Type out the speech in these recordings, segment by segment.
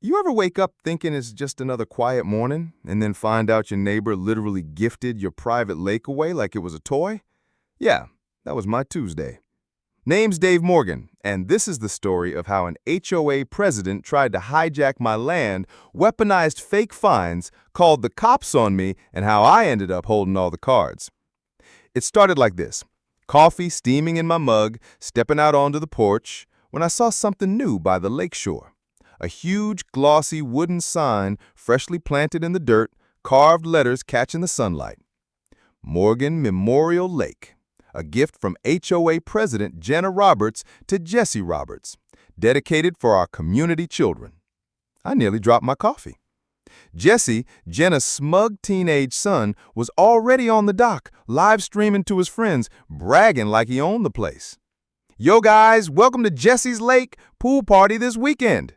You ever wake up thinking it's just another quiet morning and then find out your neighbor literally gifted your private lake away like it was a toy? Yeah, that was my Tuesday. Name's Dave Morgan, and this is the story of how an HOA president tried to hijack my land, weaponized fake fines, called the cops on me, and how I ended up holding all the cards. It started like this. Coffee steaming in my mug, stepping out onto the porch, when I saw something new by the lakeshore. A huge, glossy wooden sign freshly planted in the dirt, carved letters catching the sunlight. Morgan Memorial Lake, a gift from HOA President Jenna Roberts to Jesse Roberts, dedicated for our community children. I nearly dropped my coffee. Jesse, Jenna's smug teenage son, was already on the dock, live streaming to his friends, bragging like he owned the place. Yo guys, welcome to Jesse's Lake pool party this weekend.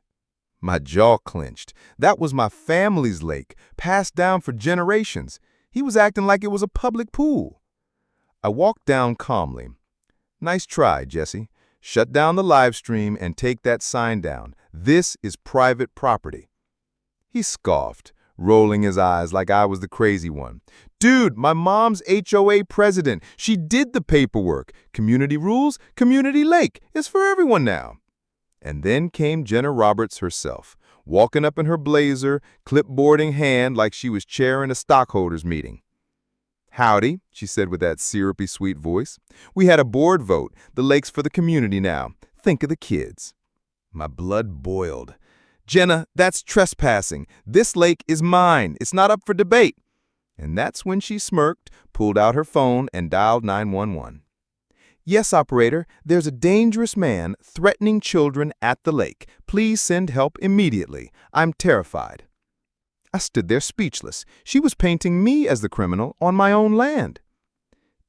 My jaw clenched. That was my family's lake, passed down for generations. He was acting like it was a public pool. I walked down calmly. Nice try, Jesse. Shut down the live stream and take that sign down. This is private property. He scoffed, rolling his eyes like I was the crazy one. Dude, my mom's HOA president. She did the paperwork. Community rules, community lake. It's for everyone now. And then came Jenna Roberts herself, walking up in her blazer, clipboard in hand like she was chairing a stockholders meeting. Howdy, she said with that syrupy sweet voice. We had a board vote. The lake's for the community now. Think of the kids. My blood boiled. Jenna, that's trespassing. This lake is mine. It's not up for debate. And that's when she smirked, pulled out her phone, and dialed 911. Yes, operator, there's a dangerous man threatening children at the lake. Please send help immediately. I'm terrified. I stood there speechless. She was painting me as the criminal on my own land.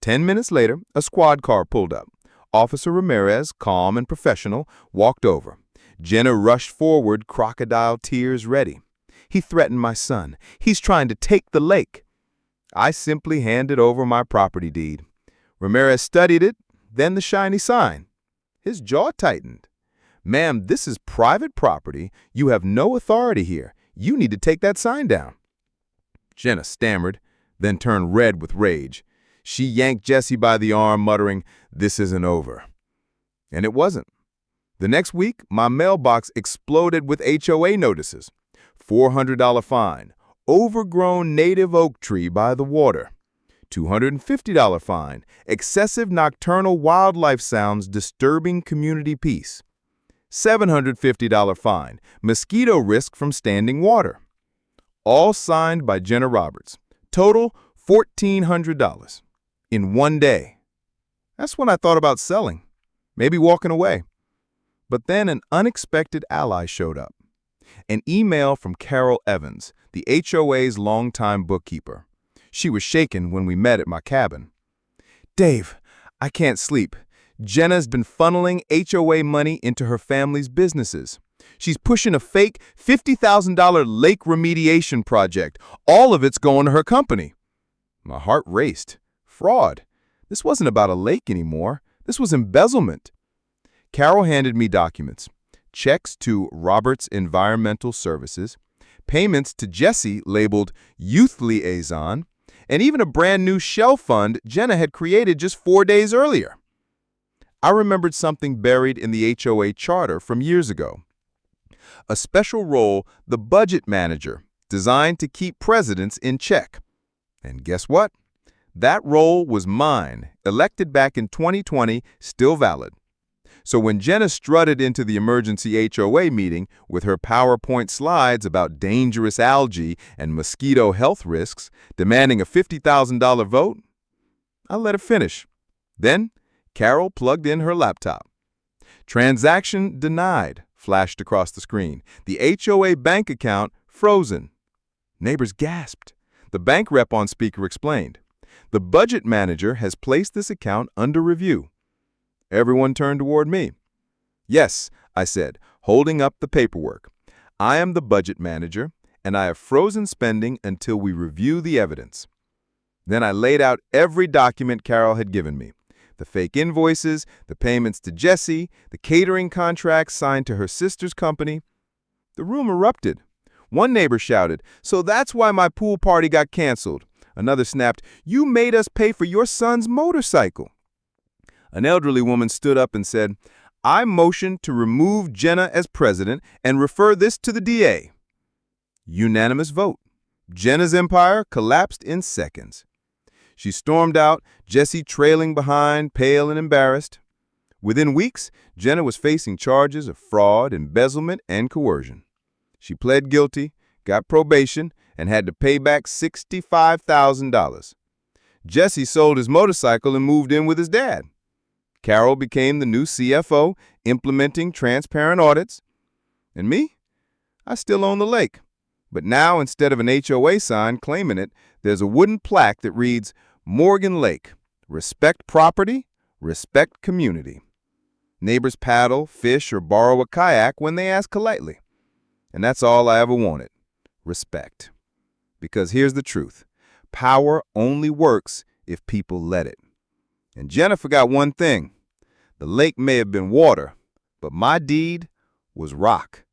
10 minutes later, a squad car pulled up. Officer Ramirez, calm and professional, walked over. Jenna rushed forward, crocodile tears ready. He threatened my son. He's trying to take the lake. I simply handed over my property deed. Ramirez studied it, then the shiny sign. His jaw tightened. Ma'am, this is private property. You have no authority here. You need to take that sign down. Jenna stammered, then turned red with rage. She yanked Jesse by the arm, muttering, "This isn't over." And it wasn't. The next week, my mailbox exploded with HOA notices. $400 fine. Overgrown native oak tree by the water. $250 fine. Excessive nocturnal wildlife sounds disturbing community peace. $750 fine. Mosquito risk from standing water. All signed by Jenna Roberts. Total $1,400. In one day. That's when I thought about selling. Maybe walking away. But then an unexpected ally showed up. An email from Carol Evans, the HOA's longtime bookkeeper. She was shaken when we met at my cabin. Dave, I can't sleep. Jenna's been funneling HOA money into her family's businesses. She's pushing a fake $50,000 lake remediation project. All of it's going to her company. My heart raced. Fraud. This wasn't about a lake anymore. This was embezzlement. Carol handed me documents. Checks to Roberts Environmental Services, payments to Jesse labeled Youth Liaison, and even a brand new shell fund Jenna had created just 4 days earlier. I remembered something buried in the HOA charter from years ago. A special role, the budget manager, designed to keep presidents in check. And guess what? That role was mine, elected back in 2020, still valid. So when Jenna strutted into the emergency HOA meeting with her PowerPoint slides about dangerous algae and mosquito health risks, demanding a $50,000 vote, I let her finish. Then, Carol plugged in her laptop. Transaction denied flashed across the screen. The HOA bank account frozen. Neighbors gasped. The bank rep on speaker explained. The budget manager has placed this account under review. Everyone turned toward me. Yes, I said, holding up the paperwork. I am the budget manager, and I have frozen spending until we review the evidence. Then I laid out every document Carol had given me. The fake invoices, the payments to Jesse, the catering contracts signed to her sister's company. The room erupted. One neighbor shouted, "So that's why my pool party got canceled." Another snapped, "You made us pay for your son's motorcycle." An elderly woman stood up and said, "I motion to remove Jenna as president and refer this to the DA." Unanimous vote. Jenna's empire collapsed in seconds. She stormed out, Jesse trailing behind, pale and embarrassed. Within weeks, Jenna was facing charges of fraud, embezzlement, and coercion. She pled guilty, got probation, and had to pay back $65,000. Jesse sold his motorcycle and moved in with his dad. Carol became the new CFO, implementing transparent audits. And me? I still own the lake. But now, instead of an HOA sign claiming it, there's a wooden plaque that reads, "Morgan Lake. Respect property, respect community." Neighbors paddle, fish, or borrow a kayak when they ask politely. And that's all I ever wanted. Respect. Because here's the truth. Power only works if people let it. And Jenna forgot one thing. The lake may have been water, but my deed was rock.